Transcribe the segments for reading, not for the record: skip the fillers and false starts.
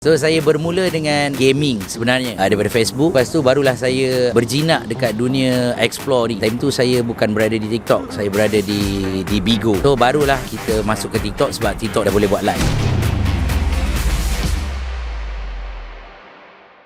So saya bermula dengan gaming sebenarnya daripada Facebook. Lepas tu barulah saya berjinak dekat dunia explore ni. Time tu saya bukan berada di TikTok, saya berada di Bigo. So barulah kita masuk ke TikTok sebab TikTok dah boleh buat live.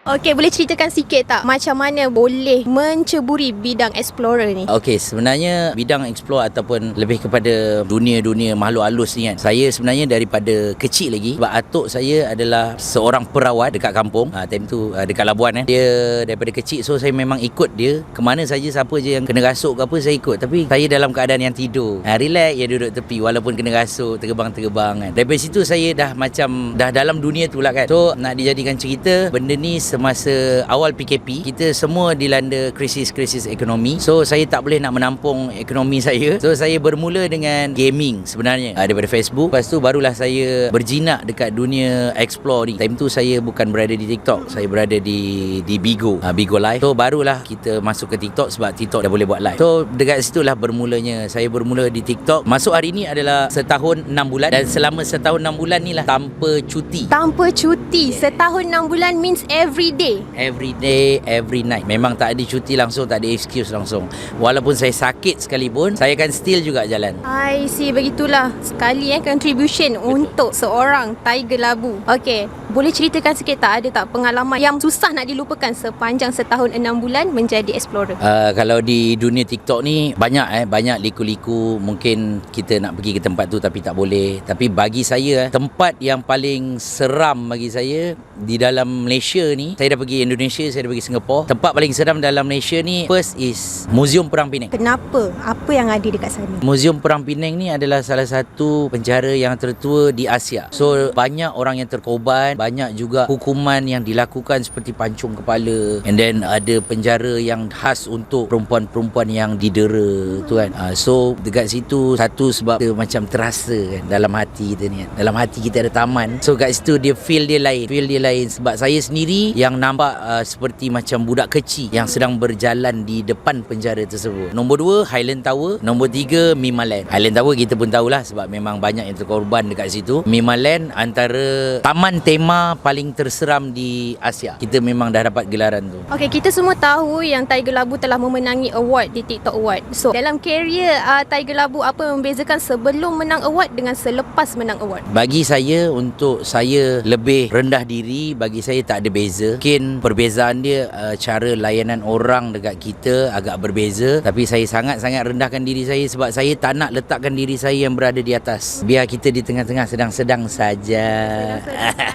Okey, boleh ceritakan sikit tak macam mana boleh menceburi bidang explorer ni? Okey, sebenarnya bidang explore ataupun lebih kepada dunia-dunia makhluk halus ni kan. Saya sebenarnya daripada kecil lagi, sebab atuk saya adalah seorang perawat dekat kampung. Time tu dekat Labuan Dia daripada kecil, so saya memang ikut dia. Kemana saja, siapa je yang kena rasuk ke apa, saya ikut. Tapi saya dalam keadaan yang tidur. Relax je duduk tepi walaupun kena rasuk, terbang-terbang kan. Daripada situ saya dah macam dah dalam dunia tu lah kan. So nak dijadikan cerita, benda ni semasa awal PKP, kita semua dilanda krisis ekonomi. So saya tak boleh nak menampung ekonomi saya. So saya bermula dengan gaming sebenarnya daripada Facebook. Lepas tu barulah saya berjinak dekat dunia explore ni. Time tu saya bukan berada di TikTok, saya berada di Bigo, Bigo Live. So barulah kita masuk ke TikTok sebab TikTok dah boleh buat live. So dekat situlah bermulanya. Saya bermula di TikTok. Masuk hari ni adalah setahun 6 bulan. Dan selama setahun 6 bulan ni lah tanpa cuti. Tanpa cuti, setahun 6 bulan means every day. Every day, every night. Memang tak ada cuti langsung, tak ada excuse langsung. Walaupun saya sakit sekalipun, saya akan still juga jalan. I see, begitulah. Sekali contribution untuk seorang Tiger Labu. Okey, boleh ceritakan sikit tak, ada tak pengalaman yang susah nak dilupakan sepanjang setahun 6 bulan menjadi explorer? Kalau di dunia TikTok ni banyak liku-liku. Mungkin kita nak pergi ke tempat tu tapi tak boleh. Tapi bagi saya, tempat yang paling seram bagi saya di dalam Malaysia ni, saya dah pergi Indonesia, saya dah pergi Singapura. Tempat paling seram dalam Malaysia ni, first is Museum Perang Penang. Kenapa? Apa yang ada dekat sana? Museum Perang Penang ni adalah salah satu penjara yang tertua di Asia. So banyak orang yang terkorban, banyak juga hukuman yang dilakukan seperti pancung kepala. And then ada penjara yang khas untuk perempuan-perempuan yang didera tu kan. So dekat situ, satu sebab kita macam terasa kan dalam hati kita ni kan. Dalam hati kita ada taman. So kat situ dia feel dia lain. Sebab saya sendiri yang nampak seperti macam budak kecil yang sedang berjalan di depan penjara tersebut. Nombor 2 Highland Tower, nombor 3 Mimaland. Highland Tower kita pun tahulah sebab memang banyak yang terkorban dekat situ. Mimaland antara taman tema paling terseram di Asia. Kita memang dah dapat gelaran tu. Okey, kita semua tahu yang Tiger Labu telah memenangi award di TikTok Award. So dalam kerjaya Tiger Labu, apa yang membezakan sebelum menang award dengan selepas menang award? Bagi saya, untuk saya lebih rendah diri, bagi saya tak ada beza. Mungkin perbezaan dia cara layanan orang dekat kita agak berbeza. Tapi saya sangat-sangat rendahkan diri saya sebab saya tak nak letakkan diri saya yang berada di atas. Biar kita di tengah-tengah sedang-sedang saja.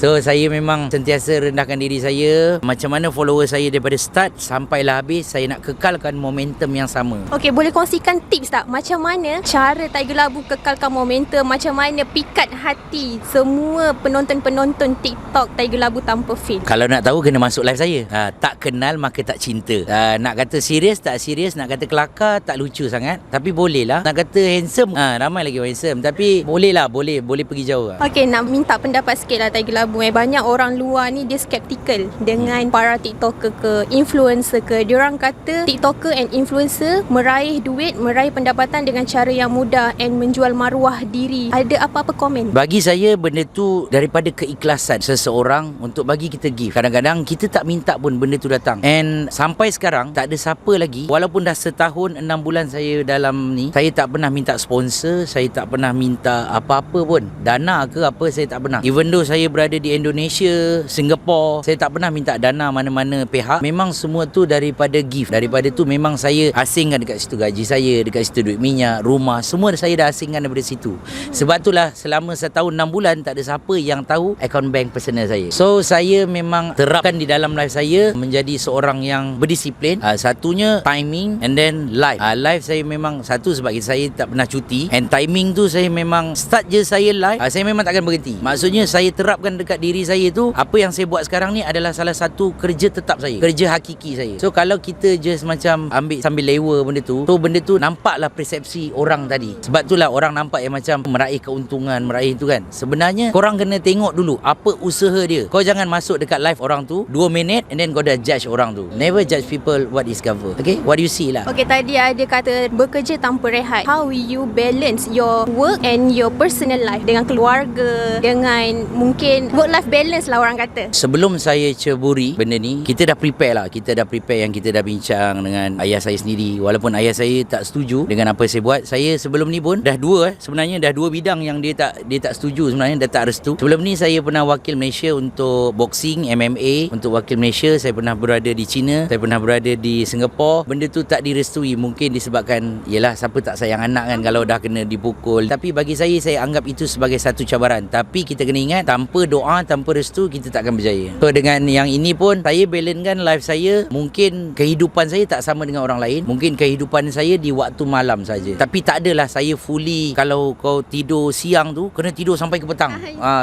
So saya memang sentiasa rendahkan diri saya. Macam mana follower saya daripada start sampailah habis, saya nak kekalkan momentum yang sama. Okey, boleh kongsikan tips tak? Macam mana cara Tiger Labu kekalkan momentum? Macam mana pikat hati semua penonton-penonton TikTok Tiger Labu tanpa fame? Kalau nak tahu, kena masuk live saya. Tak kenal maka tak cinta. Nak kata serius tak serius, nak kata kelakar tak lucu sangat. Tapi boleh lah. Nak kata handsome, ramai lagi orang handsome. Tapi boleh lah, boleh pergi jauh lah. Okey, nak minta pendapat sikit lah Tiger Labu. Banyak orang luar ni dia skeptikal dengan para TikToker ke, influencer ke. Diorang kata TikToker and influencer meraih duit, meraih pendapatan dengan cara yang mudah and menjual maruah diri. Ada apa-apa komen? Bagi saya, benda tu daripada keikhlasan seseorang untuk bagi kita gift. Kadang-kadang kita tak minta pun benda tu datang. And sampai sekarang tak ada siapa lagi, walaupun dah setahun 6 bulan saya dalam ni, saya tak pernah minta sponsor, saya tak pernah minta apa-apa pun, dana ke apa, saya tak pernah. Even though saya berada di Indonesia, Singapura, saya tak pernah minta dana mana-mana pihak. Memang semua tu daripada gift. Daripada tu memang saya asingkan dekat situ gaji saya, dekat situ duit minyak, rumah, semua saya dah asingkan daripada situ. Sebab itulah selama setahun 6 bulan tak ada siapa yang tahu akaun bank personal saya. So saya memang terapkan di dalam live saya menjadi seorang yang berdisiplin. Satunya timing, and then live. Live saya memang satu sebab saya tak pernah cuti, and timing tu saya memang start je saya live, saya memang takkan berhenti. Maksudnya saya terapkan dekat diri saya tu, apa yang saya buat sekarang ni adalah salah satu kerja tetap saya, kerja hakiki saya. So kalau kita just macam ambil sambil lewa benda tu, so benda tu nampaklah persepsi orang tadi. Sebab itulah orang nampak yang macam meraih keuntungan, meraih tu kan. Sebenarnya korang kena tengok dulu apa usaha dia. Kau jangan masuk dekat live orang tu tu 2 minit and then kau dah judge orang tu. Never judge people what is cover. Okay, what do you see lah. Okay, tadi ada kata bekerja tanpa rehat. How will you balance your work and your personal life dengan keluarga, dengan mungkin work-life balance lah orang kata? Sebelum saya ceburi benda ni, kita dah prepare lah. Kita dah prepare yang kita dah bincang dengan ayah saya sendiri. Walaupun ayah saya tak setuju dengan apa saya buat. Saya sebelum ni pun dah sebenarnya dah 2 bidang yang dia tak setuju sebenarnya, dah tak restu. Sebelum ni saya pernah wakil Malaysia untuk boxing, MMA. Untuk wakil Malaysia, saya pernah berada di China, saya pernah berada di Singapura. Benda tu tak direstui, mungkin disebabkan yelah, siapa tak sayang anak kan kalau dah kena dipukul. Tapi bagi saya anggap itu sebagai satu cabaran. Tapi kita kena ingat, tanpa doa, tanpa restu, kita tak akan berjaya. So dengan yang ini pun, saya balancekan life saya. Mungkin kehidupan saya tak sama dengan orang lain. Mungkin kehidupan saya di waktu malam saja. Tapi tak adalah saya fully, kalau kau tidur siang tu kena tidur sampai ke petang.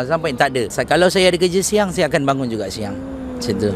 Sampai tak ada. Kalau saya ada kerja siang, saya akan bangun juga siang. Macam tu.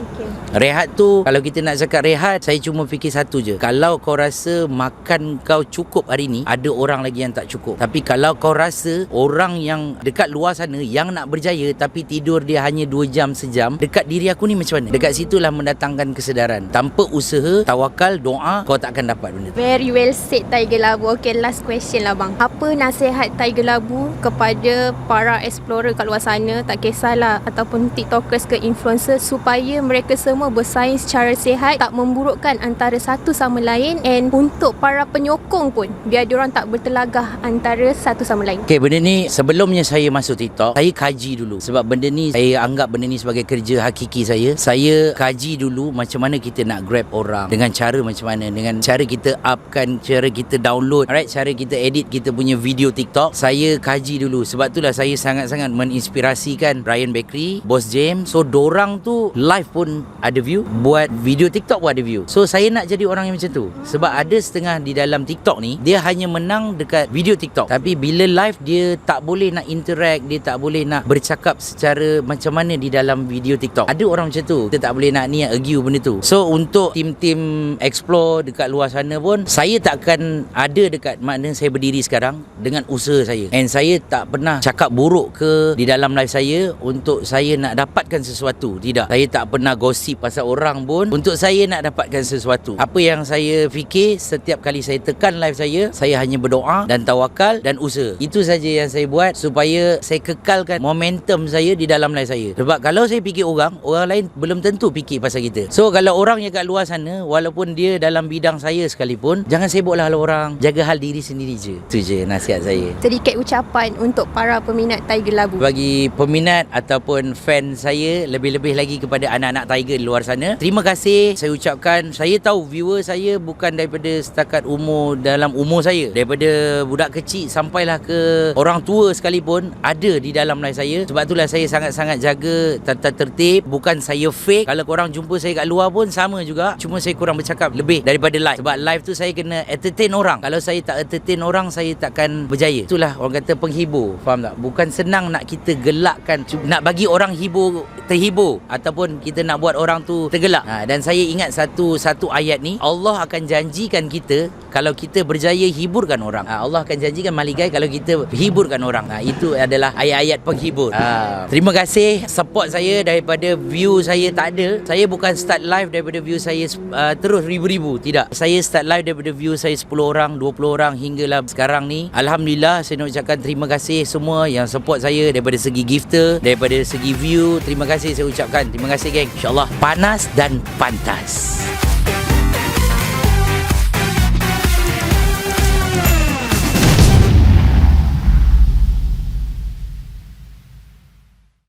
Rehat tu, kalau kita nak cakap rehat, saya cuma fikir satu je. Kalau kau rasa makan kau cukup hari ni, ada orang lagi yang tak cukup. Tapi kalau kau rasa orang yang dekat luar sana yang nak berjaya tapi tidur dia hanya 2 jam sejam, dekat diri aku ni macam mana? Dekat situlah mendatangkan kesedaran. Tanpa usaha, tawakal, doa, kau tak akan dapat benda tu. Very well said, Tiger Labu. Okay, last question lah bang. Apa nasihat Tiger Labu kepada para explorer kat luar sana, tak kisahlah ataupun tiktokers ke influencer, supaya mereka semua bersaing secara sihat, tak memburukkan antara satu sama lain, and untuk para penyokong pun biar diorang tak bertelagah antara satu sama lain? Okay, benda ni sebelumnya saya masuk TikTok, saya kaji dulu. Sebab benda ni, saya anggap benda ni sebagai kerja hakiki saya. Saya kaji dulu macam mana kita nak grab orang, dengan cara macam mana, dengan cara kita upkan, cara kita download, alright, cara kita edit kita punya video TikTok. Saya kaji dulu. Sebab itulah saya sangat-sangat menginspirasikan Ryan Bakery, Boss James. So dorang tu live pun ada view, buat video TikTok pun ada view. So saya nak jadi orang yang macam tu. Sebab ada setengah di dalam TikTok ni, dia hanya menang dekat video TikTok, tapi bila live dia tak boleh nak interact, dia tak boleh nak bercakap secara macam mana di dalam video TikTok. Ada orang macam tu, kita tak boleh nak ni argue benda tu. So untuk tim-tim explore dekat luar sana pun, saya tak akan ada dekat mana saya berdiri sekarang dengan usaha saya. And saya tak pernah cakap buruk ke di dalam live saya untuk saya nak dapatkan sesuatu. Tidak, saya tak pernah gosip pasal orang pun untuk saya nak dapatkan sesuatu. Apa yang saya fikir setiap kali saya tekan live saya hanya berdoa dan tawakal dan usaha. Itu saja yang saya buat supaya saya kekalkan momentum saya di dalam live saya. Sebab kalau saya fikir orang lain belum tentu fikir pasal kita. So kalau orang yang kat luar sana, walaupun dia dalam bidang saya sekalipun, jangan sibuklah orang, jaga hal diri sendiri je. Itu je nasihat saya. Sedikit ucapan untuk para peminat Tiger Labu. Bagi peminat ataupun fan saya, lebih-lebih lagi kepada anak-anak Tiger di luar sana, terima kasih saya ucapkan. Saya tahu viewer saya bukan daripada setakat dalam umur saya, daripada budak kecil sampailah ke orang tua sekalipun ada di dalam live saya. Sebab itulah saya sangat-sangat jaga tata tertib. Bukan saya fake. Kalau korang jumpa saya kat luar pun sama juga, cuma saya kurang bercakap lebih daripada live. Sebab live tu saya kena entertain orang. Kalau saya tak entertain orang, saya takkan berjaya. Itulah orang kata penghibur, faham tak? Bukan senang nak kita gelakkan, nak bagi orang terhibur ataupun kita nak buat orang tu tergelak. Dan saya ingat satu ayat ni, Allah akan janjikan kita kalau kita berjaya hiburkan orang. Allah akan janjikan malaikat kalau kita hiburkan orang. Itu adalah ayat-ayat penghibur. Terima kasih support saya. Daripada view saya tak ada, saya bukan start live daripada view saya terus ribu-ribu. Tidak, saya start live daripada view saya 10 orang, 20 orang hinggalah sekarang ni. Alhamdulillah, saya nak ucapkan terima kasih semua yang support saya daripada segi gifter, daripada segi view. Terima kasih saya ucapkan. Terima kasih geng. InsyaAllah panas dan pantas.